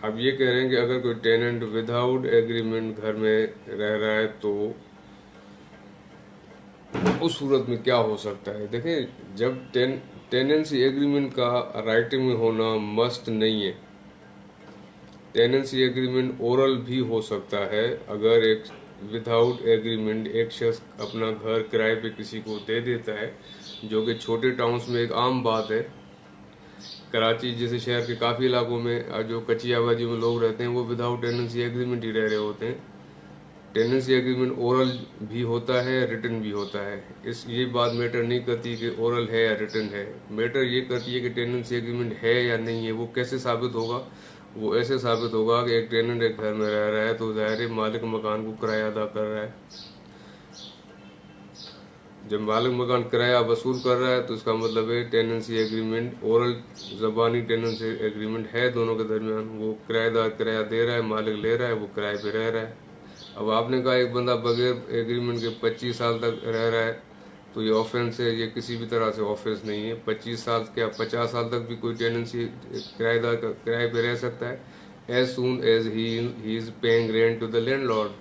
अब ये कह रहे हैं कि अगर कोई टेनेंट विदाउट एग्रीमेंट घर में रह रहा है तो उस सूरत में क्या हो सकता है। देखें, जब टेनेंसी एग्रीमेंट का राइटिंग में होना मस्ट नहीं है। टेनेंसी एग्रीमेंट ओरल भी हो सकता है। अगर एक विदाउट एग्रीमेंट एक शख्स अपना घर किराए पे किसी को दे देता है, जो कि छोटे टाउन्स में एक आम बात है। कराची जैसे शहर के काफ़ी इलाकों में जो कच्ची आबादी में लोग रहते हैं वो विदाउट टेनेंसी एग्रीमेंट ही रह रहे होते हैं। टेनेंसी एग्रीमेंट ओरल भी होता है, रिटन भी होता है। ये बात मैटर नहीं करती कि ओरल है या रिटन है। मैटर ये करती है कि टेनेंसी एग्रीमेंट है या नहीं है। वो कैसे साबित होगा? वो ऐसे साबित होगा कि एक टेनेंट एक घर में रह रहा है तो ज़ाहिर है मालिक मकान को किराया अदा कर रहा है। जब मालिक मकान किराया वसूल कर रहा है तो इसका मतलब है टेनेंसी एग्रीमेंट ओरल ज़बानी टेनेंसी एग्रीमेंट है दोनों के दरमियान। वो किराएदार किराया दे रहा है, मालिक ले रहा है, वो किराए पे रह रहा है। अब आपने कहा एक बंदा बगैर एग्रीमेंट के 25 साल तक रह रहा है तो ये ऑफेंस है। ये किसी भी तरह से ऑफेंस नहीं है। 25 साल क्या 50 साल तक भी कोई टेनेंसी किराएदार किराए पे रह सकता है, as soon as he is paying rent to the landlord.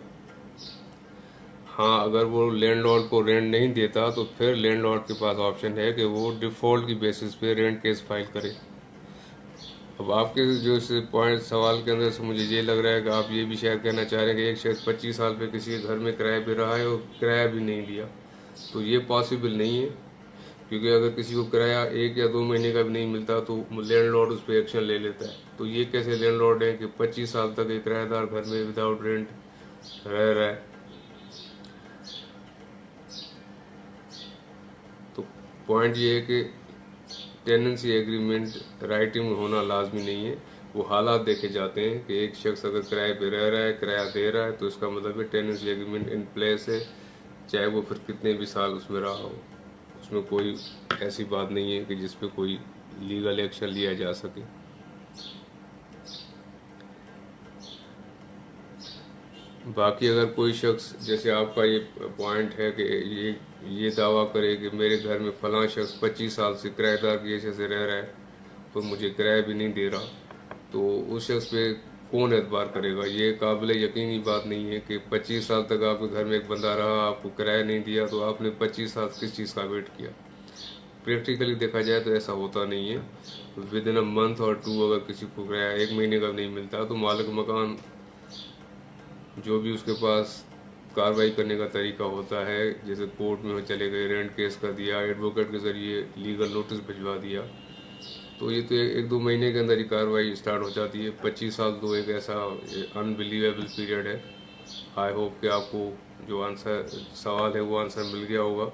हाँ, अगर वो लैंडलॉर्ड को रेंट नहीं देता तो फिर लैंडलॉर्ड के पास ऑप्शन है कि वो डिफ़ॉल्ट की बेसिस पे रेंट केस फाइल करे। अब आपके जो इस पॉइंट सवाल के अंदर से मुझे ये लग रहा है कि आप ये भी शायद कहना चाह रहे हैं कि एक शख्स 25 साल पे किसी के घर में किराए पे रहा है और किराया भी नहीं दिया। तो ये पॉसिबल नहीं है, क्योंकि अगर किसी को किराया 1 या 2 महीने का भी नहीं मिलता तो लैंडलॉर्ड उस पर एक्शन ले लेता है। तो ये कैसे लैंडलॉर्ड है कि 25 साल तक एक किराएदार घर में विदाउट रेंट रह रहा है। तो पॉइंट ये है कि टेनेंसी एग्रीमेंट राइटिंग में होना लाजमी नहीं है। वो हालात देखे जाते हैं कि एक शख्स अगर किराए पे रह रहा है, किराया दे रहा है, तो इसका मतलब है टेनेंसी एग्रीमेंट इन प्लेस है, चाहे वो फिर कितने भी साल उसमें रहा हो। उसमें कोई ऐसी बात नहीं है कि जिस पे कोई लीगल एक्शन लिया जा सके। बाकी अगर कोई शख्स, जैसे आपका ये पॉइंट है कि ये दावा करे कि मेरे घर में फलां शख्स 25 साल से किराएदार की हैसियत से रह रहा है तो मुझे किराया भी नहीं दे रहा, तो उस शख्स पे कौन एतबार करेगा? ये काबिल यकीनी बात नहीं है कि 25 साल तक आपके घर में एक बंदा रहा, आपको किराया नहीं दिया, तो आपने 25 साल किस चीज़ का वेट किया। प्रैक्टिकली देखा जाए तो ऐसा होता नहीं है। विद इन अ मंथ और 2 अगर किसी को किराया 1 महीने का नहीं मिलता तो मालिक मकान जो भी उसके पास कार्रवाई करने का तरीका होता है, जैसे कोर्ट में चले गए, रेंट केस कर दिया, एडवोकेट के ज़रिए लीगल नोटिस भिजवा दिया, तो ये तो 1-2 महीने के अंदर ही कार्रवाई स्टार्ट हो जाती है। 25 साल तो एक ऐसा अनबिलीवेबल पीरियड है। आई होप कि आपको जो आंसर सवाल है वो आंसर मिल गया होगा।